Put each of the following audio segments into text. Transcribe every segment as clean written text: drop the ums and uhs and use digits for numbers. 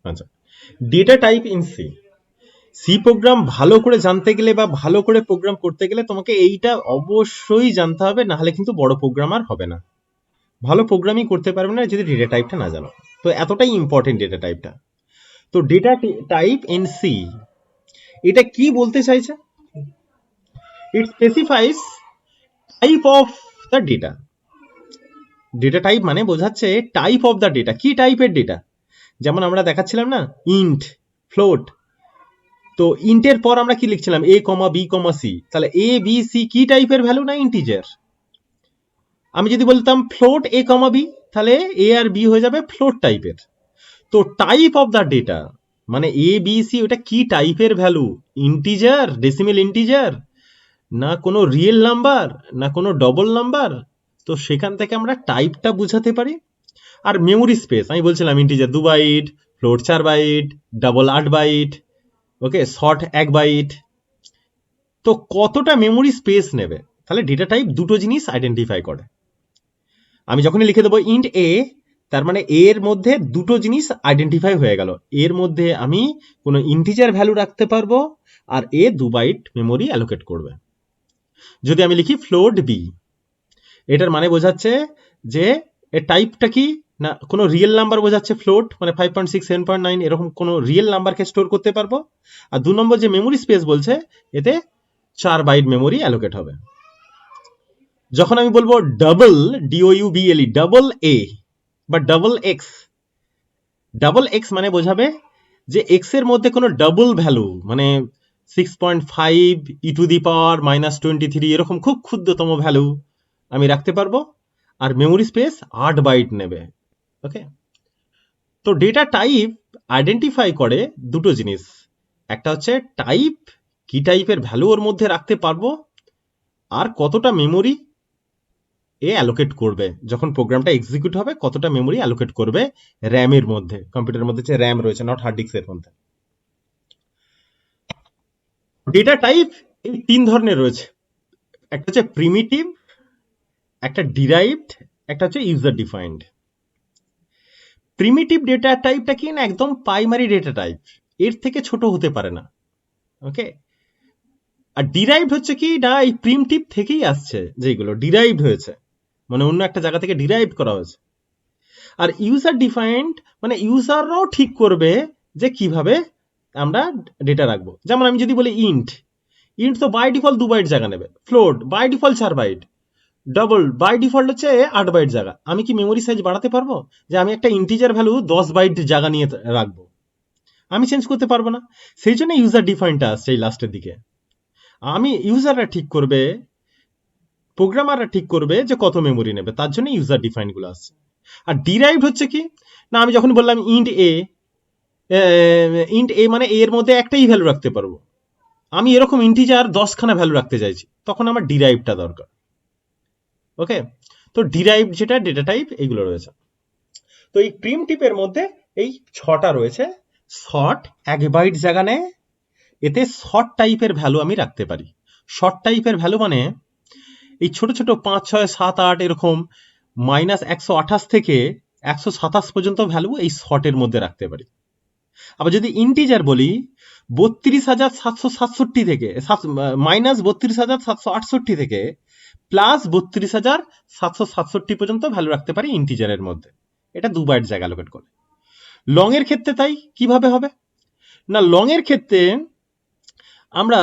আচ্ছা, data type in C. C program ভালো করে জানতে গেলে বা ভালো করে প্রোগ্রাম করতে গেলে তোমাকে এইটা অবশ্যই জানতে হবে, না হলে কিন্তু বড় প্রোগ্রামার হবে না। ভালো প্রোগ্রামিং করতে পারবে না যদি ডেটা টাইপটা না জানো। তো এতটাই ইম্পর্টেন্ট ডেটা টাইপটা। তো ডেটা টাইপ ইন সি এটা কি বলতে চাইছে? It specifies type of the data. Data type মানে বোঝাচ্ছে টাইপ অফ দ্য ডেটা, কি টাইপের ডেটা। যেমন আমরা দেখাচ্ছিলাম না, ইন্ট, ফ্লোট। তো ইন্টের পর আমরা কি লিখছিলাম, এ কমা বি কমা সি, তাহলে এ বি সি কি টাইপের ভ্যালু না ইন্টিজার। আমি যদি বলতাম ফ্লোট এ কমা বি, তাহলে এ আর বি হয়ে যাবে ফ্লোট টাইপের। তো টাইপ অফ দ্য ডেটা মানে এ বি সি ওটা কি টাইপের ভ্যালু, ইন্টিজার, ডেসিমেল ইন্টিজার, না কোনো রিয়েল নাম্বার, না কোনো ডবল নাম্বার। তো সেখান থেকে আমরা টাইপটা বুঝাতে পারি। আর মেমোরি স্পেস আমি বলছিলাম integer 2 byte, float 4 byte, double 8 byte, okay, short 1 byte. তো কতটা মেমোরি স্পেস নেবে, তাহলে ডেটা টাইপ দুটো জিনিস আইডেন্টিফাই করে। আমি যখনই লিখে দেবো ইন্ট এ, তার মানে এর মধ্যে দুটো জিনিস আইডেন্টিফাই হয়ে গেল। এর মধ্যে আমি কোনো ইন্টিজার ভ্যালু রাখতে পারবো, আর এ 2 বাইট মেমোরি অ্যালোকেট করবে। যদি আমি লিখি ফ্লোট বি, এটার মানে বোঝাচ্ছে যে এর টাইপটা কি না কোনো রিয়েল নাম্বার বোঝাচ্ছে, ফ্লোট মানে 5.6 7.9 এরকম কোনো রিয়েল নাম্বারকে স্টোর করতে পারবো। আর 2 নম্বর যে মেমোরি স্পেস বলছে, এতে 4 বাইট মেমোরি অ্যালোকেট হবে। যখন আমি বলবো ডাবল, ডিওইউবিএলই, ডাবল এ বা ডাবল এক্স, ডাবল এক্স মানে বোঝাবে যে এক্স এর মধ্যে কোনো ডাবল ভ্যালু মানে 6.5 ই টু দি পাওয়ার -23 এরকম খুব ক্ষুদ্রতম ভ্যালু আমি রাখতে পারবো, আর মেমোরি স্পেস 8 বাইট নেবে। ওকে, তো ডেটা টাইপ আইডেন্টিফাই করে দুটো জিনিস, একটা হচ্ছে টাইপ, কি টাইপের ভ্যালু ওর মধ্যে রাখতে পারবো, আর কতটা মেমোরি এ অ্যালোকেট করবে যখন প্রোগ্রামটা এক্সিকিউট হবে, কতটা মেমোরি অ্যালোকেট করবে র্যামের মধ্যে। কম্পিউটারের মধ্যে যে র্যাম রয়েছে, নট হার্ড ডিস্কের মধ্যে। ডেটা টাইপ এই 3 ধরনের রয়েছে, একটা হচ্ছে প্রিমিটিভ, একটা ডিরাইভড, একটা হচ্ছে ইউজার ডিফাইন্ড। প্রিমিটিভ ডেটা টাইপটা কি না একদম প্রাইমারি ডেটা টাইপ, এর থেকে ছোট হতে পারে না। ওকে, আর ডিরাইভড হচ্ছে কি না এই প্রিমিটিভ থেকেই আসছে, যেগুলো ডিরাইভড হয়েছে মানে অন্য একটা জায়গা থেকে ডিরাইভ করা হয়েছে। আর ইউজার ডিফাইন্ড মানে ইউজাররাও ঠিক করবে যে কিভাবে আমরা ডেটা রাখবো। যেমন আমি যদি বলি ইন্ট, ইন্ট তো বাই ডিফল্ট 2 বাইট জায়গা নেবে, float by default 4 byte, double by default হচ্ছে 8 বাইট জায়গা। আমি কি মেমোরি সাইজ বাড়াতে পারবো যে আমি একটা ইন্টিজার ভ্যালু 10 বাইট জায়গা নিয়ে রাখবো? আমি চেঞ্জ করতে পারবো না। সেই জন্য ইউজার ডিফাইনটা আসছে এই লাস্টের দিকে। আমি ইউজাররা ঠিক করবে, প্রোগ্রামাররা ঠিক করবে যে কত মেমোরি নেবে, তার জন্য ইউজার ডিফাইন গুলো আসছে। আর ডিরাইভড হচ্ছে কি না আমি যখন বললাম ইন্ট এ, ইন্ট এ মানে এর মধ্যে একটাই ভ্যালু রাখতে পারবো, আমি এরকম ইন্টিজার 10খানা ভ্যালু রাখতে চাইছি, তখন আমার ডিরাইভটা দরকার। ওকে, তো ডিরাইভড যেটা ডেটা টাইপ এইগুলো রয়েছে। তো এই প্রিমিটিভের মধ্যে এই 6টা রয়েছে। শর্ট 1 বাইট জায়গা নেয়, এতে শর্ট টাইপের ভ্যালু আমি রাখতে পারি। শর্ট টাইপের ভ্যালু মানে এই ছোট ছোট 5 6 7 8 এরকম -128 থেকে 127 পর্যন্ত ভ্যালু এই শর্টের মধ্যে রাখতে পারি। আবার যদি ইন্টিজার বলি 32,767 থেকে -32,768 থেকে +32,767 পর্যন্ত ভ্যালু রাখতে পারি ইন্টিজারের মধ্যে। এটা 2 বাইট জায়গা অ্যালোকেট করে। লং এর ক্ষেত্রে তাই কিভাবে হবে না, লং এর ক্ষেত্রে আমরা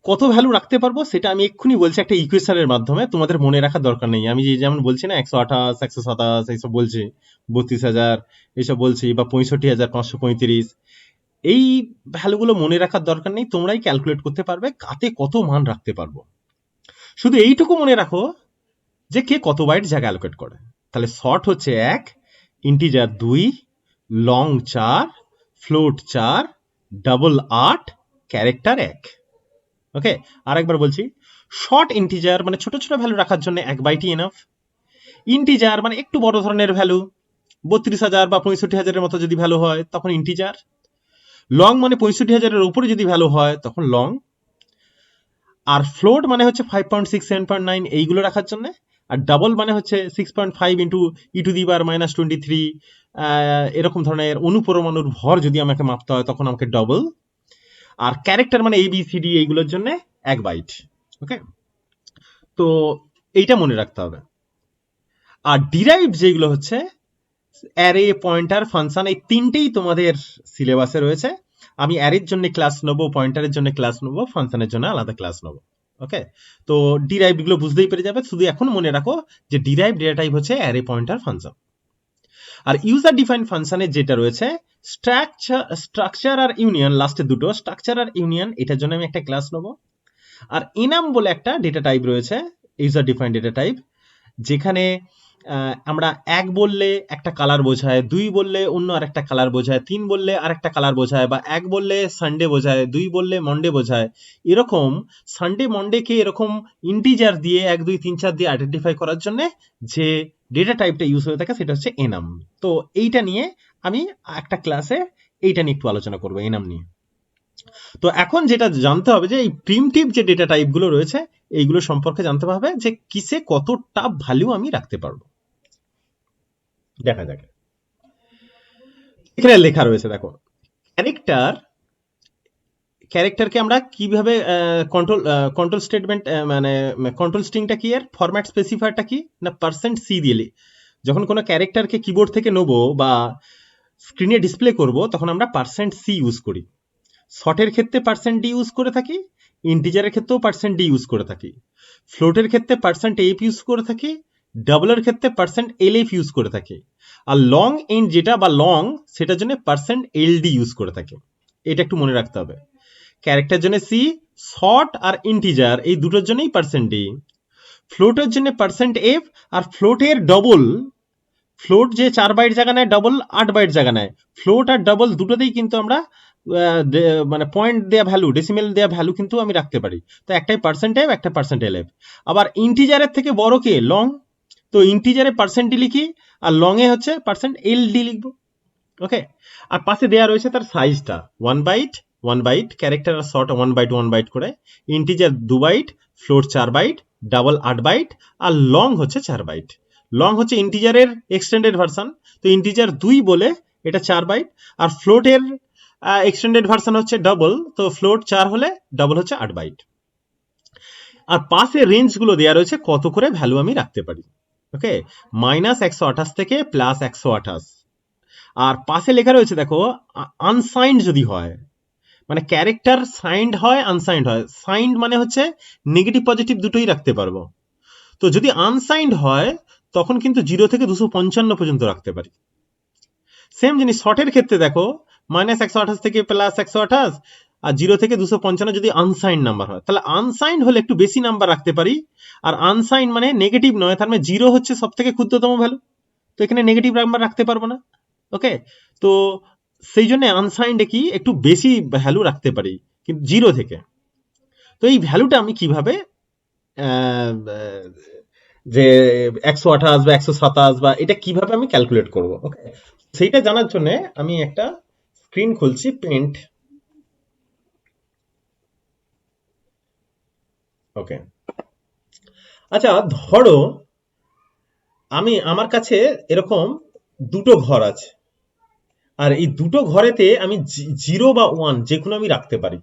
কত ভ্যালু রাখতে পারবো সেটা আমি এক্ষুনি বলছি একটা ইকুয়েশনের মাধ্যমে, তোমাদের মনে রাখার দরকার নেই। আমি যেমন বলছি না 128 127 এইসব বলছি, 32,000 এইসব বলছি, বা 65,535, এই ভ্যালুগুলো মনে রাখার দরকার নেই, তোমরাই ক্যালকুলেট করতে পারবে কাতে কত মান রাখতে পারবো। শুধু এইটুকু মনে রাখো যে কে কত বাইট জায়গা অ্যালোকেট করে। তাহলে শর্ট হচ্ছে 1, integer 2, long 4, float 4, double 8, character 1। ওকে, আরেকবার বলছি, শর্ট ইন্টিজার মানে ছোট ছোট ভ্যালু রাখার জন্য 1 বাইটই এনাফ। ইন্টিজার মানে একটু বড় ধরনের ভ্যালু 32,000 বা 65,000 মতো যদি ভ্যালু হয় তখন ইন্টিজার। লং মানে 65,000 উপরে যদি ভ্যালু হয় তখন লং। আর ফ্লোট মানে হচ্ছে 5.6 7.9 এইগুলো রাখার জন্য। আর ডাবল মানে হচ্ছে 6.5 ইন্টু e⁻23, এরকম ধরনের অনুপরমাণুর ভর যদি আমাকে মাপতে হয় তখন আমাকে ডবল। আর ক্যারেক্টার মানে ABCD এইগুলোর জন্য 1 বাইট। ওকে, তো এইটা মনে রাখতে হবে। আর ডিরাইভ যেগুলো হচ্ছে অ্যারে, পয়েন্টার, ফাংশন, এই তিনটেই তোমাদের সিলেবাসে রয়েছে। আমি অ্যারের জন্য ক্লাস নেবো, পয়েন্টারের জন্য ক্লাস নেবো, ফাংশনের জন্য আলাদা ক্লাস নেবো। ওকে, তো ডিরাইভ গুলো বুঝতেই পেরে যাবে। শুধু এখন মনে রাখো যে ডিরাইভ ডেটা টাইপ হচ্ছে অ্যারে, পয়েন্টার, ফাংশন। আর ইউজার ডিফাইন্ড ফাংশনের যেটা রয়েছে স্ট্রাকচার আর ইউনিয়ন, লাস্টে দুটো স্ট্রাকচার আর ইউনিয়ন, এটার জন্য আমি একটা ক্লাস নেবো। আর এনাম বলে একটা ডেটা টাইপ রয়েছে, ইউজার ডিফাইন্ড ডেটা টাইপ, যেখানে আমরা 1 বললে একটা কালার বোঝায়, 2 বললে অন্য আরেকটা কালার বোঝায়, 3 বললে আরেকটা কালার বোঝায়, বা 1 বললে সানডে বোঝায়, 2 বললে মন্ডে বোঝায়। এরকম সানডে মন্ডেকে এরকম ইন্টিজার দিয়ে 1 2 3 4 দিয়ে আইডেন্টিফাই করার জন্য যে ডেটা টাইপটা ইউজ হয়ে থাকে সেটা হচ্ছে এনাম। তো এইটা নিয়ে আমি একটা ক্লাসে এইটা নিয়ে একটু আলোচনা করবো, এনাম নিয়ে। তো এখন যেটা জানতে হবে যে এই প্রিমিটিভ যে ডেটা টাইপগুলো রয়েছে এইগুলো সম্পর্কে জানতে হবে যে কিসে কতটা ভ্যালু আমি রাখতে পারবো। দেখা যাক, এখানে লেখা রয়েছে দেখো, ক্যারেক্টারকে আমরা কিভাবে কন্ট্রোল স্টেটমেন্ট, মানে কন্ট্রোল স্ট্রিংটা কি, এর ফরম্যাট স্পেসিফায়ারটা কি না %c দিয়ে যখন কোনো ক্যারেক্টারকে কিবোর্ড থেকে নেবো বা স্ক্রিনে ডিসপ্লে করব তখন আমরা %c ইউজ করি। শর্টের ক্ষেত্রে %d ইউজ করে থাকি, ইন্টিজারের ক্ষেত্রেও %d ইউজ করে থাকি, ফ্লোটের ক্ষেত্রে %f ইউজ করে থাকি, ডাবলের ক্ষেত্রে %lf ইউজ করে থাকি, আর লং এন্ড যেটা বা লং সেটার জন্য %ld ইউজ করে থাকি। এটা একটু মনে রাখতে হবে। ক্যারেক্টার জন্য c, শর্ট আর ইন্টিজার এই দুটোর জন্যই %d, ফ্লোটের জন্য %f, আর ফ্লোটের ডবল, ফ্লোট যে 4 বাইট জায়গা নেয়, ডবল 8 বাইট জায়গা নেয়। ফ্লোট আর ডবল দুটোতেই কিন্তু আমরা মানে পয়েন্ট দেয়া ভ্যালু, ডেসিমেল দেয়া ভ্যালু কিন্তু আমি রাখতে পারি। তো একটাই %f, একটা %lf। আবার ইন্টিজারের থেকে বড় কে, লং, তো ইন্টিজারে %d লিখি আর লং এ হচ্ছে %ld লিখবো। ওকে, আর পাশে দেয়া রয়েছে তার সাইজটা 1 বাইট 1 বাইট, ক্যারেক্টার আর শর্ট 1 বাইট 1 বাইট করে, integer 2 byte, float 4 byte, double 8 byte, আর লং হচ্ছে 4 বাইট। লং হচ্ছে ইন্টিজারের এক্সটেন্ডেড ভার্সন, তো ইন্টিজার 2 বলে এটা 4 বাইট, আর ফ্লোটের এক্সটেন্ডেড ভার্সন হচ্ছে ডাবল, তো ফ্লোট 4 হলে ডাবল হচ্ছে 8 বাইট। আর পাশে রেঞ্জ গুলো দেওয়া রয়েছে কত করে ভ্যালু আমি রাখতে পারি। ওকে, -128 থেকে +128। আর পাশে লেখা রয়েছে দেখো, আনসাইন্ড যদি হয়, মানে ক্যারেক্টার সাইন্ড হয়, আনসাইন্ড হয়। সাইন্ড মানে হচ্ছে নেগেটিভ পজিটিভ দুটোই রাখতে পারবো। তো যদি আনসাইন্ড হয় তখন কিন্তু 0 থেকে 255 পর্যন্ত রাখতে পারি। সেম জিনিস শর্টের ক্ষেত্রে দেখো, -128 থেকে +128, আর 0 থেকে 255 যদি আনসাইন্ড নাম্বার হয়, তাহলে আনসাইন্ড হলে একটু বেশি নাম্বার রাখতে পারি। আর আনসাইন্ড মানে নেগেটিভ নয়, তার মানে 0 হচ্ছে সব থেকে ক্ষুদ্রতম ভ্যালু, তো এখানে নেগেটিভ নাম্বার রাখতে পারবো না। ওকে, তো সেই জন্য আনসাইন্ডে কি একটু বেশি ভ্যালু রাখতে পারি কিন্তু 0 থেকে। তো এই ভ্যালুটা আমি কিভাবে যে 128 বা 127 বা এটা কিভাবে আমি ক্যালকুলেট করব, ওকে, সেইটা জানার জন্য আমি একটা স্ক্রিন খুলছি, পেন্ট। ওকে, আচ্ছা ধরো আমার কাছে এরকম দুটো ঘর আছে, আর এই দুটো ঘরেতে আমি 0 বা 1 যে কোনো আমি রাখতে পারি।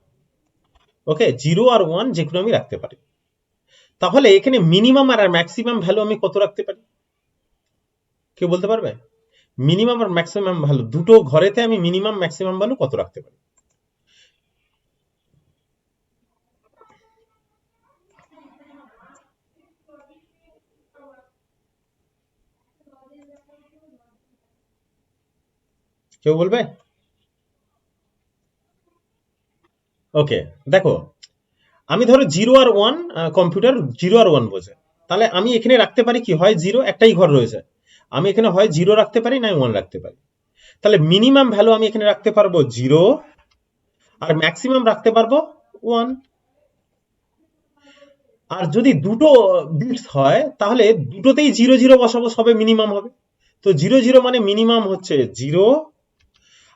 ওকে, 0 আর 1 যে কোনো আমি রাখতে পারি। তাহলে এখানে মিনিমাম আর ম্যাক্সিমাম ভ্যালু আমি কত রাখতে পারি, কেউ বলতে পারবে? মিনিমাম আর ম্যাক্সিমাম ভ্যালু দুটো ঘরেতে আমি মিনিমাম ম্যাক্সিমাম ভ্যালু কত রাখতে পারি? কেউ বলবে? ওকে, দেখো আমি ধরো 0 আর 1, কম্পিউটার 0 আর 1 বোঝে, তাহলে আমি এখানে রাখতে পারি কি, হয় 0, একটাই ঘর রয়েছে, আমি এখানে হয় 0 রাখতে পারি না 1 রাখতে পারি। তাহলে মিনিমাম ভ্যালু আমি এখানে রাখতে পারবো 0, আর ম্যাক্সিমাম রাখতে পারবো 1। আর যদি দুটো বিটস হয় তাহলে দুটোতেই 0 0 বসাবো, সবে মিনিমাম হবে। তো 0 0 মানে মিনিমাম হচ্ছে 0,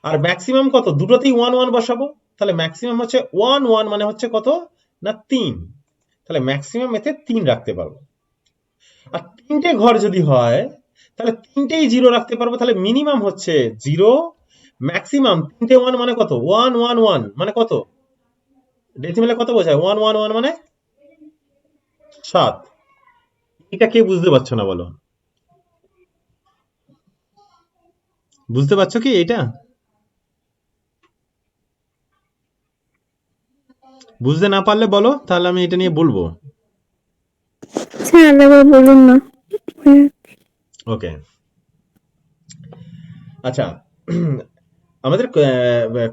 আর ম্যাক্সিমাম কত, দুটোতেই 1 1 বসাবো, তাহলে ম্যাক্সিমাম হচ্ছে 1 1 মানে হচ্ছে কত না 3, তাহলে ম্যাক্সিমাম এতে 3 রাখতে পারবো। আর তিনটে ঘর যদি হয় তাহলে তিনটেই জিরো রাখতে পারবো, তাহলে মিনিমাম হচ্ছে জিরো, ম্যাক্সিমাম তিনটে ওয়ান মানে কত, ওয়ান ওয়ান ওয়ান মানে কত, ডেসিমেলে কত বোঝায়, ওয়ান ওয়ান ওয়ান মানে 7। এটা কে বুঝতে পারছো না বলো, বুঝতে পারছো কি এটা? বুঝতে না পারলে বলো, তাহলে আমি এটা নিয়ে বলবো। স্যার আবার বলুন না। ওকে, আচ্ছা, আমাদের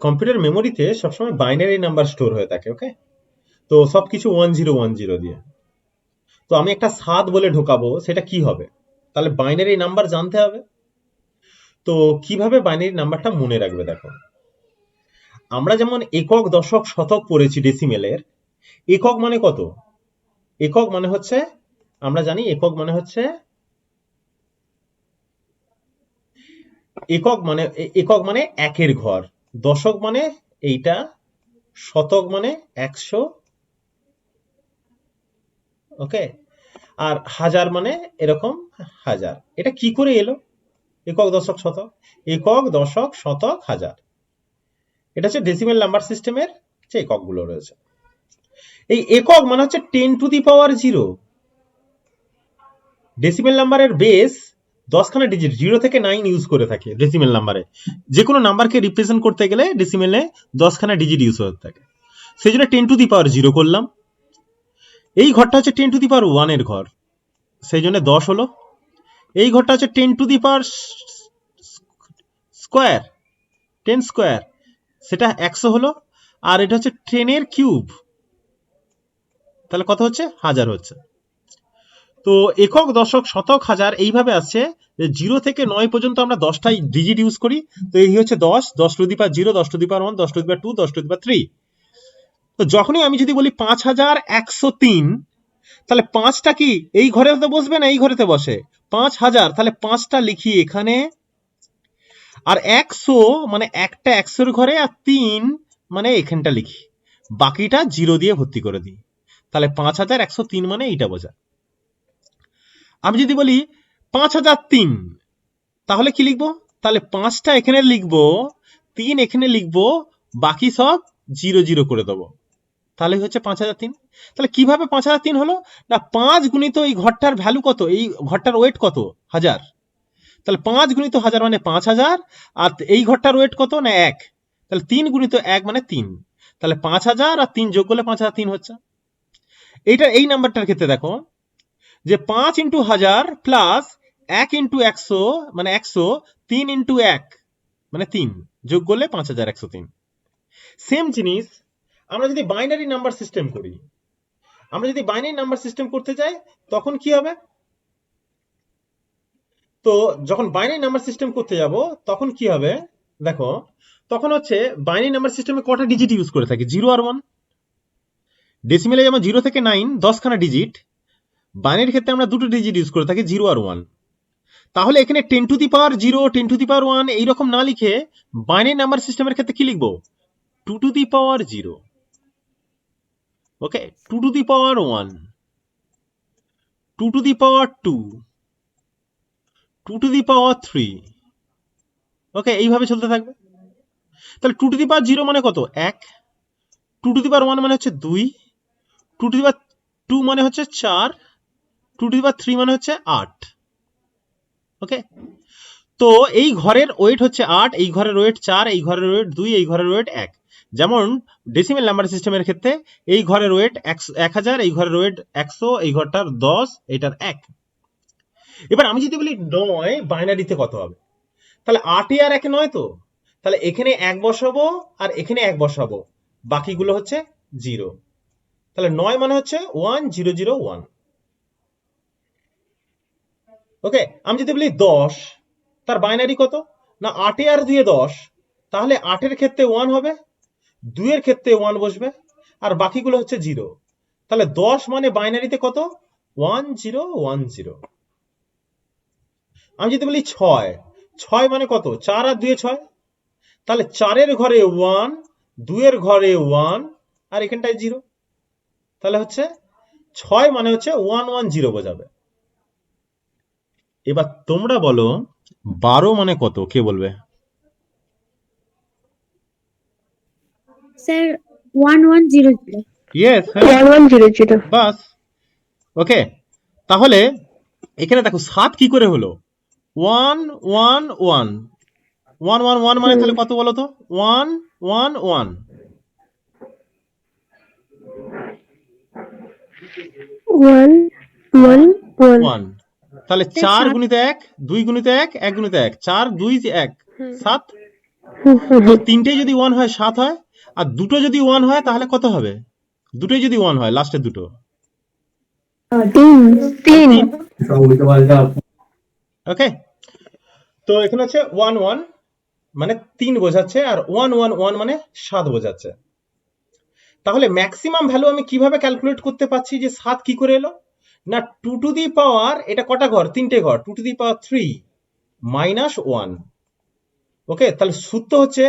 কম্পিউটার মেমোরিতে সবসময় বাইনারি নাম্বার স্টোর হয়ে থাকে, ওকে? তো সবকিছু 1010 দিয়ে। তো আমি একটা 7 বলে ঢোকাবো, সেটা কি হবে? তাহলে বাইনারি নাম্বার জানতে হবে। তো কিভাবে বাইনারি নাম্বারটা মনে রাখবে দেখো, আমরা যেমন একক দশক শতক পড়েছি ডেসিমেলের, একক মানে কত, একক মানে হচ্ছে, আমরা জানি একক মানে হচ্ছে, একক মানে একের ঘর, দশক মানে এইটা, শতক মানে 100, ওকে, আর হাজার মানে এরকম হাজার। এটা কি করে এলো একক দশক শতক, একক দশক শতক হাজার, এটা হচ্ছে ডেসিমেল নাম্বার সিস্টেমের যে এককগুলো রয়েছে। এই একক মানে হচ্ছে 10⁻0। ডেসিমেল নাম্বারের বেস 10খানা ডিজিট, 0 থেকে 9 ইউজ করে থাকে ডেসিমেল নাম্বারে। যে কোনো নাম্বারকে রিপ্রেজেন্ট করতে গেলে ডেসিমেলে 10খানা ডিজিট ইউজ হতে থাকে, সেই জন্য 10⁻0 করলাম। এই ঘরটা হচ্ছে 10⁻1 এর ঘর, সেই জন্য 10 হলো। এই ঘরটা হচ্ছে 10 স্কোয়ার, 10 স্কোয়ার, সেটা 100 হলো। আর এটা হচ্ছে 10 এর কিউব, তাহলে কত হচ্ছে, 1000 হচ্ছে। তো একক দশক শতক হাজার এইভাবে আসছে যে 0 থেকে 9 পর্যন্ত আমরা 10টাই ডিজিট ইউজ করি। তো এই হচ্ছে 10, 10⁻0, 10⁻1, 10⁻2, 10⁻3। তো যখনই আমি যদি বলি 5103, তাহলে 5টা কি এই ঘরেতে বসবে না এই ঘরেতে বসে, 5000, তাহলে 5টা লিখি এখানে, আর 100 মানে একটা 100 ঘরে, আর 3 মানে এখানটা লিখি, বাকিটা 0 দিয়ে ভর্তি করে দিই, তাহলে 5103 মানে এইটা বোঝা। আমি যদি বলি 5003, তাহলে কি লিখবো, তাহলে 5টা এখানে লিখবো, 3 এখানে লিখবো, বাকি সব 0 0 করে দেবো, তাহলে হচ্ছে 5003। তাহলে কিভাবে 5003 হলো না, 5 গুণিত এই ঘরটার ভ্যালু কত, এই ঘরটার ওয়েট কত, 1000, তাহলে 5 গুণিত 1000 মানে 5000, আর এই ঘরটার ওয়েট কত না 1, তাহলে 3 গুণিত 1 মানে 3, তাহলে 5000 আর 3 যোগ করলে 5003 হচ্ছে। এইটা এই নাম্বারটার ক্ষেত্রে দেখো যে 5 ইন্টু 1000 প্লাস 1 ইন্টু 100 মানে 100, 3 ইন্টু 1 মানে 3, যোগ করলে 5103। সেম জিনিস আমরা যদি বাইনারি নাম্বার সিস্টেম করি, আমরা যদি বাইনারি নাম্বার সিস্টেম করতে যাই তখন কি হবে, তো যখন বাইনারি নাম্বার সিস্টেম করতে যাব তখন কি হবে দেখো, তখন হচ্ছে বাইনারি নাম্বার সিস্টেমে কটা ডিজিট ইউজ করে থাকি, 0 আর 1। ডেসিমেলে যেমন 0 থেকে 9 10খানা ডিজিট, বাইনারির ক্ষেত্রে আমরা দুটো ডিজিট ইউজ করে থাকি, 0 আর 1। তাহলে এখানে 10⁻0, 10⁻1 এইরকম না লিখে বাইনারি নাম্বার সিস্টেমের ক্ষেত্রে কি লিখবো, 2⁻0, ওকে, 2⁻1, 2⁻2, 2⁻3, ওকে, এইভাবে চলতে থাকবে। তাহলে 2⁻0 মানে কত, 1, 2⁻1 মানে হচ্ছে 2, 2⁻2 মানে হচ্ছে 4, 2⁻3 মানে হচ্ছে 8, ওকে। তো এই ঘরের ওয়েট হচ্ছে 8, এই ঘরের ওয়েট 4, এই ঘরের ওয়েট 2, এই ঘরের ওয়েট 1। যেমন ডেসিমেল নাম্বার সিস্টেমের ক্ষেত্রে এই ঘরের ওয়েট 1000, এই ঘরের ওয়েট 100, এই ঘরটার 10, এটার 1। এবার আমি যদি বলি 9 বাইনারিতে কত হবে, তাহলে 8 আর 1 9 তো, তাহলে এখানে 1 বসাবো আর এখানে 1 বসাবো, বাকিগুলো হচ্ছে 0, তাহলে 9 মানে হচ্ছে 1001, ওকে। আমি যদি বলি 10, তার বাইনারি কত না 8 আর 2 10, তাহলে 8 এর ক্ষেত্রে 1 হবে, 2 এর ক্ষেত্রে 1 বসবে, আর বাকিগুলো হচ্ছে 0, তাহলে 10 মানে বাইনারিতে কত, 1010। আমি যদি বলি 6, 6 মানে কত, 4 আর 2 6, তাহলে 4 এর ঘরে 1, 2 এর ঘরে 1, আর এখানটায় 0, তাহলে হচ্ছে 6 মানে হচ্ছে 110 বোঝাবে। এবার তোমরা বলো 12 মানে কত, কে বলবে? স্যার 1100। ইয়েস, 1100 বাস। ওকে, তাহলে এখানে দেখো 7 কি করে হলো? 1 1 1 1 1 1 মানে তাহলে কত বলো তো? 1 1 1 1 1 1 1, তাহলে 4 গুণিত 1 2 গুণিত 1 1 গুণিত 1 4 2 1 7। তাহলে তিনটেই যদি 1 হয় 7 হয়, আর দুটো যদি 1 হয় তাহলে কত হবে? দুটোই যদি 1 হয়, লাস্টের দুটো 3 ওকে। তো এখানে হচ্ছে 1 1 মানে 3 বোঝাচ্ছে, আর 1 1 1 মানে 7 বোঝাচ্ছে। তাহলে ম্যাক্সিমাম ভ্যালু আমি কিভাবে ক্যালকুলেট করতে পারছি যে 7 কি করে এলো? না 2 টু দি পাওয়ার, এটা কটা ঘর? তিনটে ঘর, 2 two the power 3 minus 1। Okay, তাহলে সূত্র হচ্ছে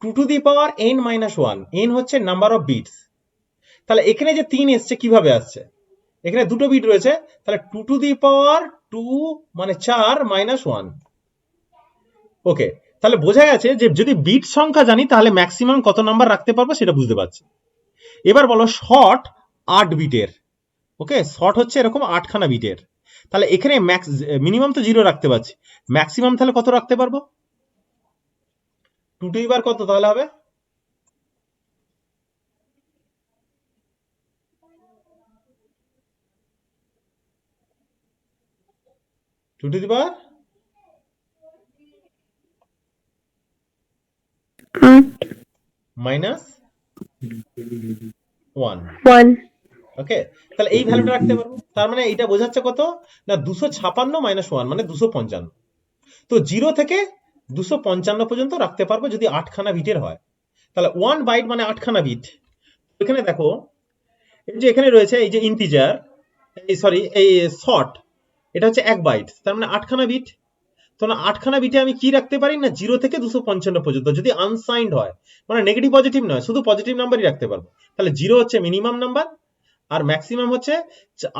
2 two the power n minus 1। n হচ্ছে নাম্বার অফ বিটস। তাহলে এখানে যে 3 এসছে কিভাবে আসছে? এখানে দুটো বিট রয়েছে, তাহলে 2 টু দি পাওয়ার 2 মানে 4 মাইনাস 1। ওকে, তাহলে বোঝা গেছে যে যদি বিট সংখ্যা জানি তাহলে ম্যাক্সিমাম কত নাম্বার রাখতে পারবো সেটা বুঝতে পারছি। এবার বলো শর্ট 8 বিটের। ওকে, শর্ট হচ্ছে এরকম 8খানা বিটের। তাহলে এখানে মিনিমাম তো 0 রাখতে পারছি, ম্যাক্সিমাম তাহলে কত রাখতে পারবো? 2 টু দি পাওয়ার কত তাহলে হবে? Two to the power 8 minus 1। 1 okay, তাহলে এই ভ্যালুটা রাখতে পারবো। তার মানে এটা বোঝাচ্ছে কত? না 256 মাইনাস 1 মানে 255। তো 0 থেকে 255 পর্যন্ত রাখতে পারবো যদি 8খানা বিটের হয়। তাহলে 1 বাইট মানে 8খানা বিট। এখানে দেখো এই যে এখানে রয়েছে এই যে ইন্টিজার, এই সরি এই শর্ট, এটা হচ্ছে 1 বাইট, তার মানে 8খানা বিট। তো না 8খানা বিটে আমি কি রাখতে পারি? না 0 থেকে 255 পর্যন্ত, যদি আনসাইন্ড হয় মানে নেগেটিভ পজিটিভ নয়, শুধু পজিটিভ নাম্বারই রাখতে পারবো। তাহলে 0 হচ্ছে মিনিমাম নাম্বার, আর ম্যাক্সিমাম হচ্ছে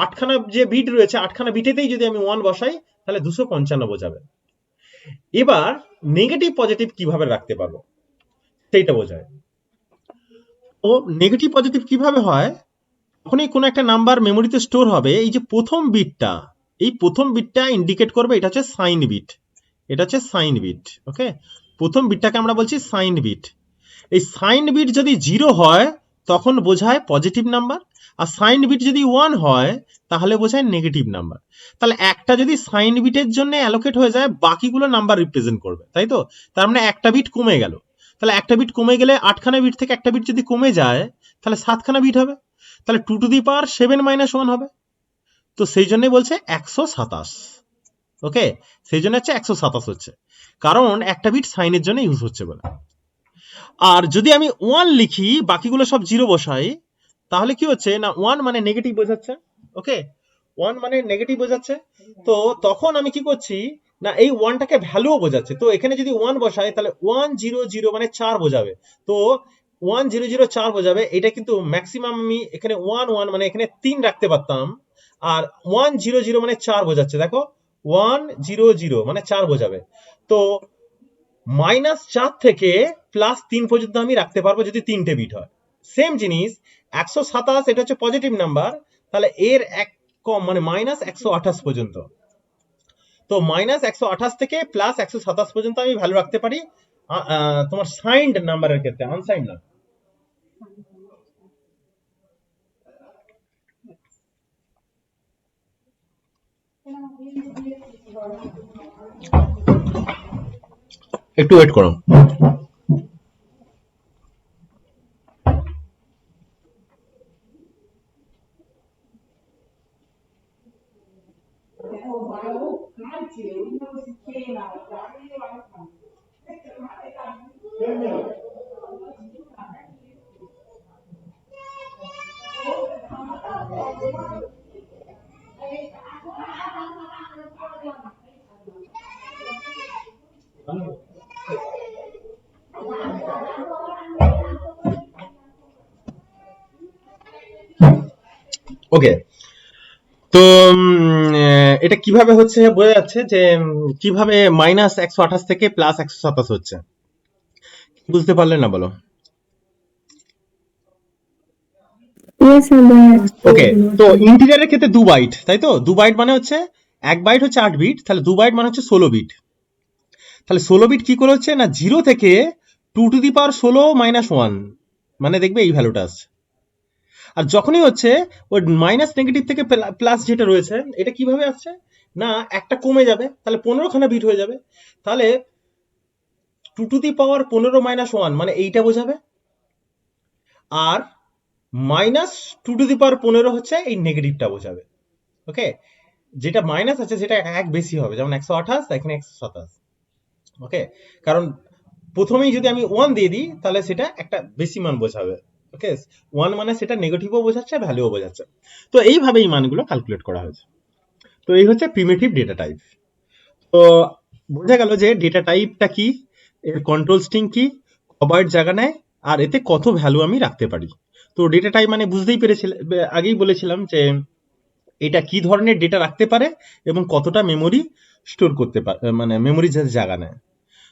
8খানা যে বিট রয়েছে 8খানা বিটেতেই যদি আমি 1 বসাই তাহলে 255 বোঝাবে। এবার নেগেটিভ পজিটিভ কিভাবে রাখতে পারবো সেইটা বোঝায়। ও নেগেটিভ পজিটিভ কিভাবে হয়? যখনই কোনো একটা নাম্বার মেমোরিতে স্টোর হবে, এই যে প্রথম বিটটা, এই প্রথম বিটটা ইন্ডিকেট করবে এটা হচ্ছে সাইন বিট। এটা হচ্ছে সাইন বিট। ওকে, প্রথম বিটটাকে আমরা বলছি সাইন বিট। এই সাইন বিট যদি 0 হয় তখন বোঝায় পজিটিভ নাম্বার, আর সাইন বিট যদি 1 হয় তাহলে বোঝায় নেগেটিভ নাম্বার। তাহলে একটা যদি সাইন বিটের জন্য অ্যালোকেট হয়ে যায় বাকিগুলো নাম্বার রিপ্রেজেন্ট করবে, তাই তো? তার মানে একটা বিট কমে গেল। তাহলে একটা বিট কমে গেলে 8খানা বিট থেকে একটা বিট যদি কমে যায় তাহলে 7খানা বিট হবে, তাহলে 2 টু দি পাওয়ার 7 মাইনাস 1 হবে। তো সেই জন্যই বলছে 127। ওকে, সেই জন্য হচ্ছে 127 হচ্ছে, কারণ একটা বিট সাইনের জন্য ইউজ হচ্ছে বলে। আর যদি আমি 1 লিখি বাকিগুলো সব 0 বসাই তাহলে কি হচ্ছে? না 1 মানে নেগেটিভ বোঝাচ্ছে। ওকে, 1 মানে নেগেটিভ বোঝাচ্ছে। তো তখন আমি কি করছি? না এই 1টাকে ভ্যালুও বোঝাচ্ছে। তো এখানে যদি 1 বসাই তাহলে 1 0 0 মানে 4 বোঝাবে। তো 1 0 0 4 বোঝাবে। এটা কিন্তু ম্যাক্সিমাম আমি এখানে 1 1 মানে এখানে 3 রাখতে পারতাম, আর 1 0 0 মানে 4 বোঝাচ্ছে। দেখো 1 0 0 মানে 4 বোঝাবে। তো -4 থেকে +3 পর্যন্ত আমি রাখতে পারবো যদি 3টে বিট হয়। সেম জিনিস 127, এটা হচ্ছে পজিটিভ নাম্বার, তাহলে এর এক কম মানে -128 পর্যন্ত। তো -128 থেকে +127 পর্যন্ত আমি ভ্যালু রাখতে পারি তোমার সাইন্ড নাম্বারের ক্ষেত্রে, আনসাইন্ড না। একটু ওয়েট করো। ওকে, তো এটা কিভাবে হচ্ছে বোঝা যাচ্ছে যে কিভাবে -128 থেকে +127 হচ্ছে, বুঝতে পারলে না বলো? Yes, sir. ওকে, তো ইন্টিজারের ক্ষেত্রে 2 বাইট, তাই তো? 2 বাইট মানে হচ্ছে 1 বাইট হচ্ছে 8 বিট, তাহলে 2 বাইট মানে হচ্ছে 16 বিট। তাহলে 16 বিট কি করে হচ্ছে না, 0 থেকে 2 to the power 16 - 1, মানে দেখবে এই ভ্যালুটা আসছে। আর যখনই হচ্ছে ওই মাইনাস নেগেটিভ থেকে প্লাস যেটা রয়েছে, এটা কিভাবে আসছে না, একটা কমে যাবে, তাহলে 15খানা বিট হয়ে যাবে, তাহলে 2 to the power 15 - 1 মানে এইটা বোঝাবে, আর -2 to the power 15 হচ্ছে এই নেগেটিভটা বোঝাবে। ওকে, যেটা মাইনাস আছে সেটা এক বেশি হবে, যেমন 128, এখানে 127। ওকে, কারণ প্রথমেই যদি আমি 1 দিয়ে দিই তাহলে সেটা একটা বেশি মান বোঝাবে। ওকে, 1 মানে সেটা নেগেটিভও বোঝাচ্ছে, ভ্যালুও বোঝাচ্ছে। তো এইভাবে এই মানগুলো ক্যালকুলেট করা হয়েছে। তো এই হচ্ছে প্রিমিটিভ ডেটা টাইপ। তো বোঝা গেল যে ডেটা টাইপটা কি, এর কন্ট্রোল স্ট্রিং কি, কবার জায়গা নেয়, আর এতে কত ভ্যালু আমি রাখতে পারি। তো ডেটা টাইপ মানে বুঝতেই পেরেছিলাম, আগেই বলেছিলাম যে এটা কি ধরনের ডেটা রাখতে পারে এবং কতটা মেমোরি স্টোর করতে পারে, মানে মেমোরি জায়গা নেয়।